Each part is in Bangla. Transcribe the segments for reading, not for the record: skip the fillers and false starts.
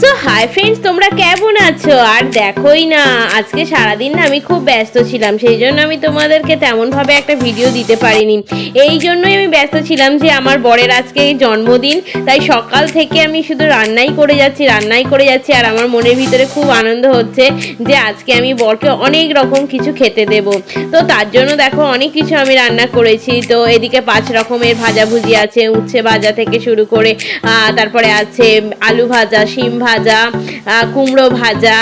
সো হাই ফ্রেন্ডস, তোমরা কেমন আছো? আর দেখোই না, আজকে সারাদিন না আমি খুব ব্যস্ত ছিলাম, সেই জন্য আমি তোমাদেরকে তেমনভাবে একটা ভিডিও দিতে পারিনি। এই জন্যই আমি ব্যস্ত ছিলাম যে আমার বরের আজকে জন্মদিন, তাই সকাল থেকে আমি শুধু রান্নাই করে যাচ্ছি। আর আমার মনের ভিতরে খুব আনন্দ হচ্ছে যে আজকে আমি বরকে অনেক রকম কিছু খেতে দেব। তো তার জন্য দেখো অনেক কিছু আমি রান্না করেছি। তো এদিকে 5 রকমের ভাজাভুজি আছে, উচ্ছে ভাজা থেকে শুরু করে তারপরে আছে আলু ভাজা, শিম ভাজা, কুমড়ো ভাজা,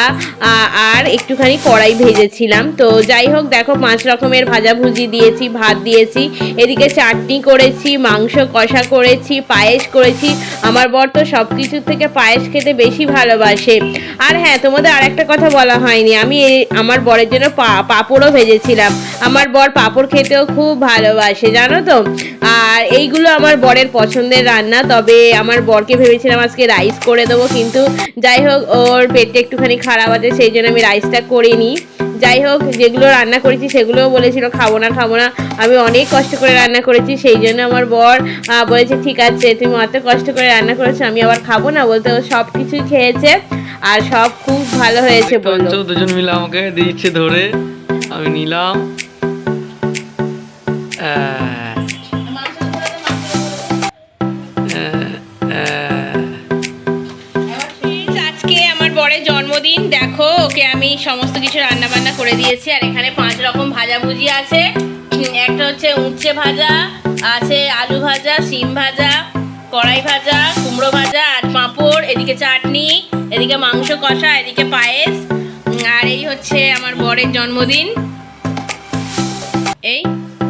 আর একটুখানি কড়াই ভেজেছিলাম। তো যাই হোক, দেখো 5 রকমের ভাজাভুজি দিয়েছি, ভাত দিয়েছি, এদিকে চাটনি করেছি, মাংস কষা করেছি, পায়েস করেছি। আমার বর তো সব কিছুর থেকে পায়েস খেতে বেশি ভালোবাসে। আর হ্যাঁ, তোমাদের আর একটা কথা বলা হয়নি, আমি আমার বরের জন্য পাঁপড়ও ভেজেছিলাম। আমার বর পাঁপড় খেতেও খুব ভালোবাসে, জানো তো। আর এইগুলো আমার বরের পছন্দের রান্না। তবে আমার বরকে ভেবেছিলাম আজকে রাইস করে দেবো, কিন্তু যাই হোক ওর পেটটা একটুখানি খারাপ আছে, সেই জন্য আমি রাইসটা করিনি। যাই হোক, যেগুলো রান্না করেছি সেগুলোও বলেছিল খাবো না। আমি অনেক কষ্ট করে রান্না করেছি, সেই জন্য আমার বর বলেছে ঠিক আছে, তুমি অত কষ্ট করে রান্না করেছো, আমি আবার খাবো না বলতে ও সব কিছুই খেয়েছে আর সব খুব ভালো হয়েছে বললো। দুজন মিলে আমাকে দিচ্ছে ধরে, আমি নিলাম। আজকে আমার বরের জন্মদিন, দেখো ওকে আমি সমস্ত কিছু রান্না বান্না করে দিয়েছি। আর এখানে 5 রকম ভাজাভুজি আছে। একটা হচ্ছে উচ্ছে ভাজা আছে, আলু ভাজা, শিম ভাজা, কড়াই ভাজা, কুমড়ো ভাজা আর পাঁপড়, এদিকে চাটনি, এদিকে মাংস কষা, এদিকে পায়েস। আর এই হচ্ছে আমার বরের জন্মদিন। এই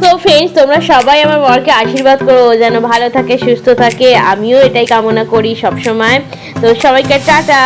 তো ফ্রেন্ডস, তোমরা সবাই আমার বরকে আশীর্বাদ করো, ও যেন ভালো থাকে, সুস্থ থাকে। আমিও এটাই কামনা করি সব সময়। তো সবাইকে টাটা।